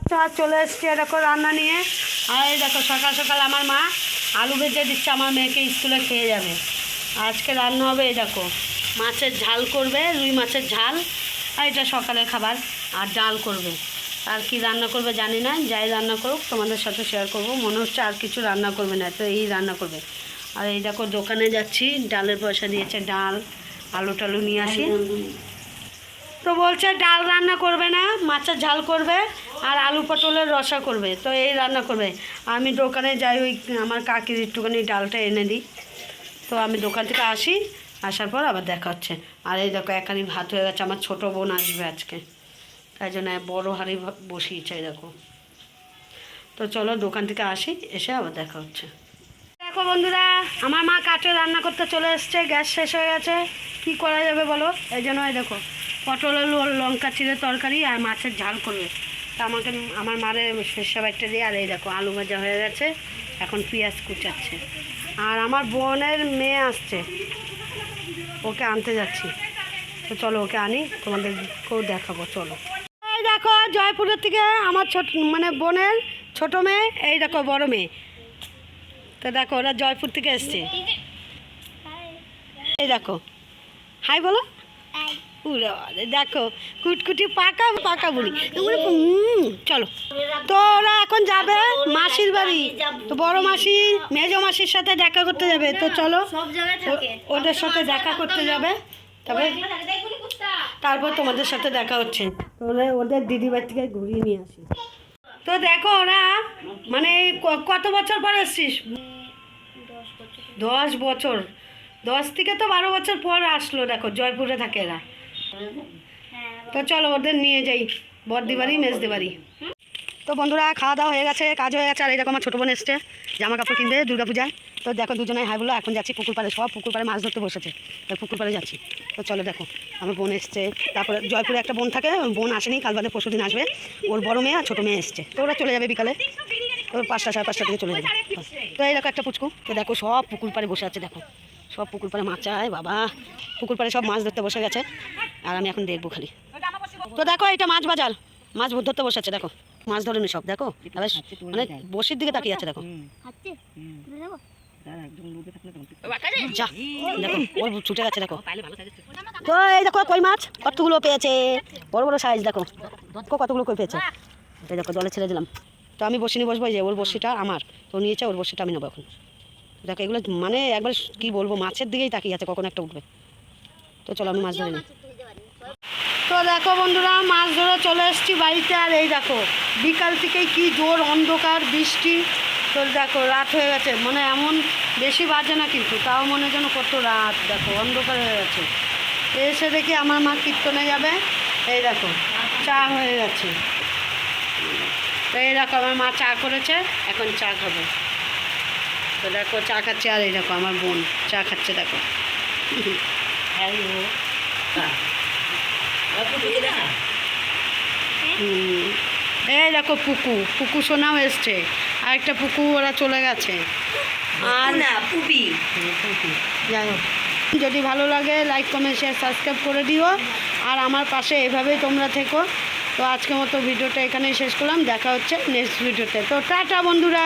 তো আর চলে এসছি দেখো রান্না নিয়ে। আর এই দেখো সকাল সকাল আমার মা আলু ভেজে দিচ্ছে, আমার মেয়েকে স্কুলে খেয়ে যাবে। আজকে রান্না হবে এই দেখো মাছের ঝাল করবে, রুই মাছের ঝাল, আর এটা সকালের খাবার। আর ডাল করবে, আর কি রান্না করবে জানি না, যাই রান্না করুক তোমাদের সাথে শেয়ার করব। মনে হচ্ছে আর কিছু রান্না করবে না, তো এই রান্না করবে। আর এই দেখো দোকানে যাচ্ছি, ডালের পয়সা দিয়েছে, ডাল আলু টালু নিয়ে আসি। তো বলছে ডাল রান্না করবে না, মাছের ঝাল করবে আর আলু পটলের রসা করবে, তো এই রান্না করবে। আমি দোকানে যাই, ওই আমার কাকির একটুখানি ডালটা এনে দিই। তো আমি দোকান থেকে আসি, আসার পর আবার দেখা হচ্ছে। আর এই দেখো একানি ভাত হয়ে গেছে, আমার ছোটো বোন আসবে আজকে, তাই জন্য বড়ো হাঁড়ি বসিয়েছে দেখো। তো চলো দোকান থেকে আসি, এসে আবার দেখা হচ্ছে। দেখো বন্ধুরা, আমার মা কাঠে রান্না করতে চলে এসছে, গ্যাস শেষ হয়ে গেছে, কি করা যাবে বলো। এই জন্য এই দেখো পটল আলু লঙ্কা চিড়ে তরকারি আর মাছের ঝাল করবে। তা আমাকে আমার মারে সরষে বাটটা দিয়ে, আর এই দেখো আলু ভাজা হয়ে গেছে, এখন পেঁয়াজ কুচাচ্ছে। আর আমার বোনের মেয়ে আসছে, ওকে আনতে যাচ্ছি। তো চলো ওকে আনি, তোমাদেরকেও দেখাবো, চলো। এই দেখো জয়পুরের থেকে আমার মানে বোনের ছোটো মেয়ে, এই দেখো বড় মেয়ে। তো দেখো ওরা জয়পুর থেকে এসছে। এই দেখো হাই বলো। দেখো কুটকুটি পাকা পাকা বুড়ি। চলো, তো ওরা এখন যাবে মাসির বাড়ি, তো বড় মাসি মেজো মাসির সাথে দেখা করতে যাবে। তো চলো ওদের সাথে দেখা করতে যাবে, তবে তারপর তোমাদের সাথে দেখা হচ্ছে। তাহলে ওদের দিদিবাড়ি থেকে ঘুরিয়ে নিয়ে আসি। তো দেখো ওরা মানে কত বছর পর এসছিস? 10 বছর, 10 থেকে তো 12 বছর পর আসলো। দেখো জয়পুরে থাকে এরা। তো চলো ওদের নিয়ে যাই বড়দি বাড়ি মেজদি বাড়ি। তো বন্ধুরা খাওয়া দাওয়া হয়ে গেছে, কাজ হয়ে গেছে। আর এইরকম আমার ছোটো বোন এসছে জামা কাপড় কিনবে দুর্গাপূজায়। তো দেখো দুজনে হাই বললো, এখন যাচ্ছি পুকুর পাড়ে, সব পুকুর পাড়ে মাছ ধরতে বসেছে, তো পুকুর পাড়ে যাচ্ছি। তো চলো দেখো আমার বোন এসছে, তারপরে জয়পুরে একটা বোন থাকে, বোন আসেনি, কাল বাদে পরশু দিন আসবে, ওর বড় মেয়ে আর ছোটো মেয়ে এসছে। তো ওরা চলে যাবে বিকালে, তো 5টা সাড়ে 5টার দিকে চলে যাবে। তো এই দেখো একটা পুচকু, তো দেখো সব পুকুর পাড়ে বসে আছে, দেখো সব পুকুর পাড়ে মাছ চায় বাবা, পুকুর পাড়ে সব মাছ ধরতে বসে গেছে, আর আমি এখন দেখবো খালি। তো দেখো এটা মাছ বাজার, মাছ ধরতে বসে আছে, দেখো মাছ ধরেনি সব, দেখো মানে বসির দিকে তাকিয়ে আছে, দেখো দেখো ওর ছুটে গেছে, দেখো। তো এই দেখো কই মাছ কতগুলো পেয়েছে, বড় বড় সাইজ, দেখো কতগুলো কই পেয়েছে। এই দেখো জলে ছেড়ে দিলাম। তো আমি বসিনি বসবো, যে ওর বসিটা আমার, তো নিয়েছে, ওর বসিটা আমি নেবো এখন। দেখো এগুলো মানে একবার কি বলবো, মাছের দিকেই তাকিয়ে আছে, কখন একটা উঠবে। তো চলো আমি মাছ ধরে নিই। তো দেখো বন্ধুরা মাছ ধরে চলে এসেছি বাড়িতে। আর এই দেখো বিকাল থেকেই কি জোর অন্ধকার বৃষ্টি। তো দেখো রাত হয়ে গেছে, মানে এমন বেশি বাজে না কিন্তু তাও মনে যেন কত রাত, দেখো অন্ধকার হয়ে গেছে। এসে দেখি আমার মা কীর্তনে যাবে, এই দেখো চা হয়ে গেছে। তো এই দেখো আমার মা চা করেছে, এখন চা খাবে। তো দেখো চা খাচ্ছে, আর এই দেখো আমার বোন চা খাচ্ছে, দেখো। এই দেখো পুকু, পুকু সোনাও এসছে, আর একটা পুকু ওরা চলে গেছে। আর না পুপি, যাই হোক, যদি ভালো লাগে লাইক কমেন্ট শেয়ার সাবস্ক্রাইব করে দিও, আর আমার পাশে এভাবেই তোমরা থেকো। তো আজকের মতো ভিডিওটা এখানেই শেষ করলাম, দেখা হচ্ছে নেক্সট ভিডিওতে। তো টাটা বন্ধুরা।